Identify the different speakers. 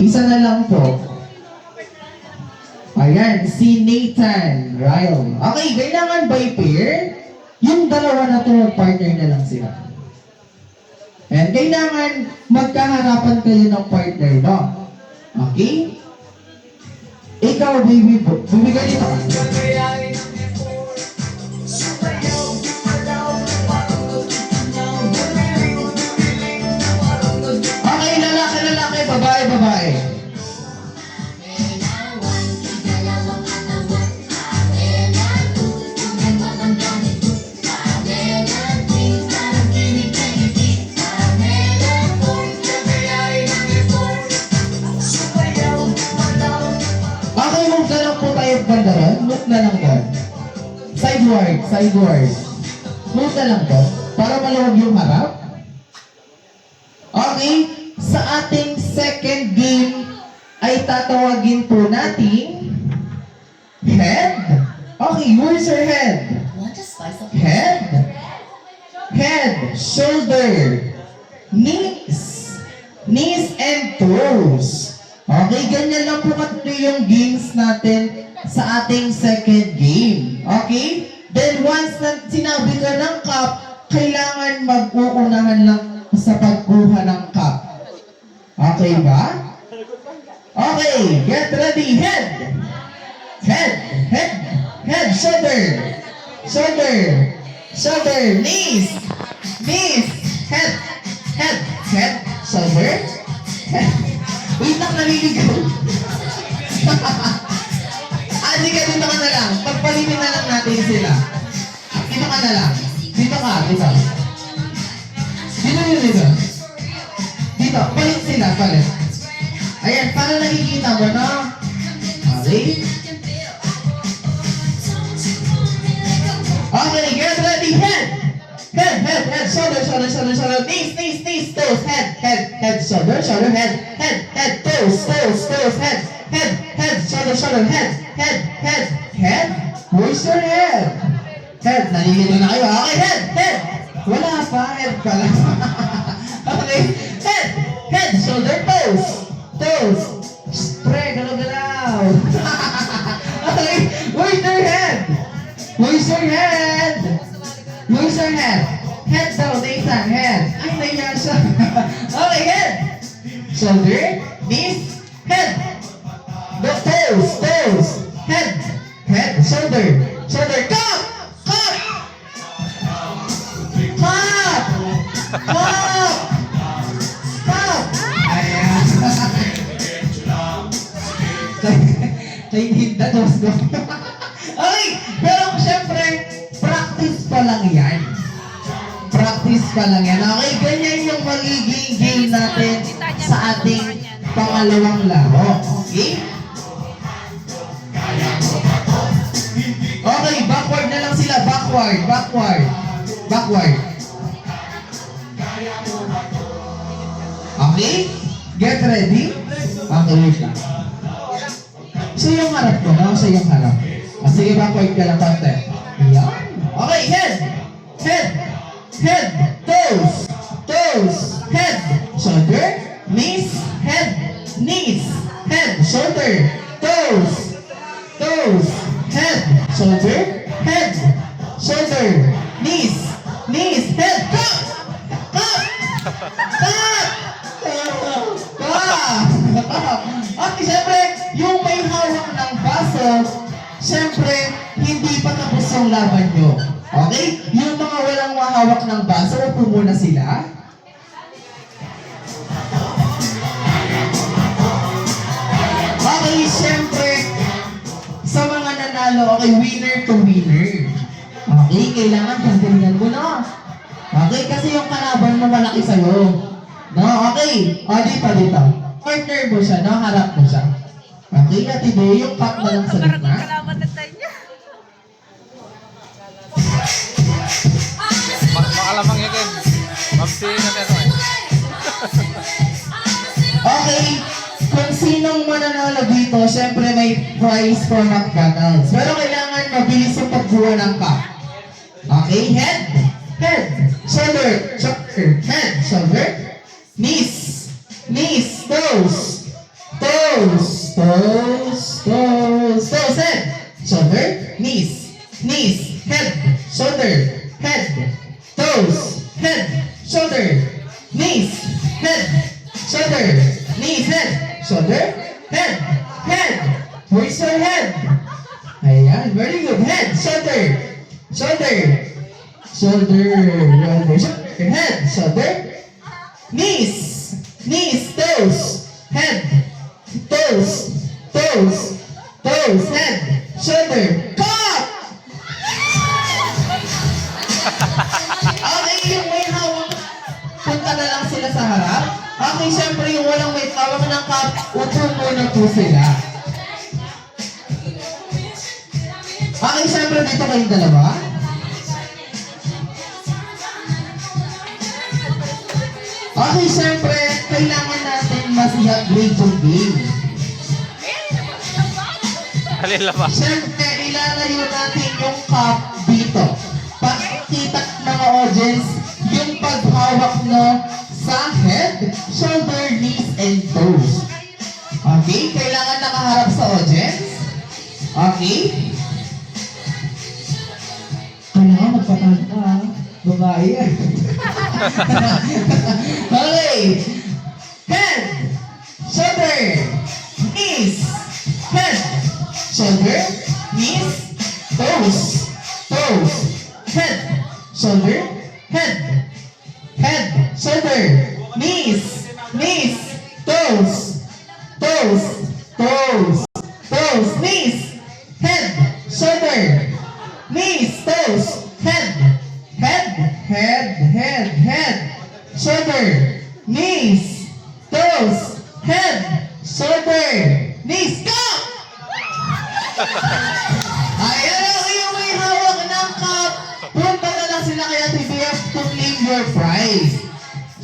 Speaker 1: Isa na lang po. Ayan, si Nathan Ryle. Okay, kailangan by pair. Yung dalawa na to, partner na lang sila. And kailangan magkaharapan kayo ng partner, no? Okay? Ikaw, baby, bumigay dito ka. Okay, lalaki, babae. Okay, move na lang po tayo banda ron. Move na lang doon. Sideward. Move na lang po. Para maluwag yung harap. Okay, sa ating second game ay tatawagin po natin head. Okay, where's your head? Head, shoulder, knees and toes. Okay, ganyan lang po katuloy yung games natin sa ating second game. Okay? Then once na sinabi ka ng cup, kailangan mag-uunahan lang sa pagkuha ng cup. Okay ba? Okay, get ready. Head, shoulder, knees, head, shoulder, head. Wait lang, naliligaw. Sige, dito ka na lang. Pagpalitin na lang natin sila. Dito ka na lang. Dito. Dito, palit sila, palit. Ayan, para nakikita mo, no? Okay. Okay, get ready. Head, shoulder, knees, toes, head, shoulder, head, toes, head, shoulder, head, where's your head? Head, nalilito na kayo. Okay, head, wala pa, head pala. Okay, head, shoulder, toes, spray, galaw. Okay, where's your head? Head daw, Nathan, head. Ay, naiya siya. Okay, head. Shoulder, knees, head. Toes, head, shoulder, cup. Ayan. Kaya tapos ko. Okay, pero syempre, practice pa lang yan. Okay, ganyan yung magiging game natin sa ating pangalawang laro. Okay? Okay, backward na lang sila. Backward. Okay? Get ready? Okay, wait lang. Siya yung harap ko, no? Sige, backward ka lang konti. Ayan. Okay, head, toes, head, shoulder, knees, head, shoulder, toes, head, shoulder, knees, head, cup. At siyempre, yung may hawak ng baso, siyempre, hindi pa tapos yung laban nyo. Okay? Yung mga walang mahawak ng baso, upo muna sila. Okay, siyempre, sa mga nanalo, okay, winner to winner. Okay, kailangan ganyan mo na. Okay, kasi yung kalaban mo malaki sa'yo. No, okay. O, dito. Partner mo siya, no? Harap mo siya. Okay, at iba yung cup na lang sa gitna.
Speaker 2: Makalamang yakin. Mamsi na meron eh.
Speaker 1: Okay, kung sinong mananalo dito, syempre may prize for McDonald's. Pero kailangan mabilis yung pagbuha ng cup. Okay, head, shoulder, head, shoulder, knees, toes, toes, toes, toes, toes, head, shoulder, knees, knees, head, shoulder, head, toes, head, shoulder, knees, head, shoulder, knees, head, shoulder, head, head. Where's your head? Ayan, very good. Head, shoulder, shoulder, shoulder, shoulder, head, shoulder, knees, knees, toes, head, toes, toes, toes, head, shoulder, cut! Okay, yung may hawak, punta na lang sila sa harap. Okay, syempre yung walang may hawak ng cup, upo muna po sila. Okay, syempre dito kayong dalawa. Okay, syempre, kailangan natin mas-upgrade yung game.
Speaker 2: Alila ba?
Speaker 1: Siyempre, ilalayo natin yung cup dito. Pakikita ng mga audience yung paghawak no sa head, shoulder, knees, and toes. Okay? Kailangan nakaharap sa audience. Okay? Kailangan magpatanda. Babae yan. Okay. Head, shoulder, knees, head, shoulder, knees, toes, toes, head, shoulder, head, head, shoulder, knees, knees, toes, toes, toes, toes, knees, head, shoulder, knees, toes, head, head, head, head, head, shoulder, knees, toes, head, shoulder, knees, go! Ayan ang iyong may hawak ng cup. Punta na lang sila kaya TBF to claim your prize.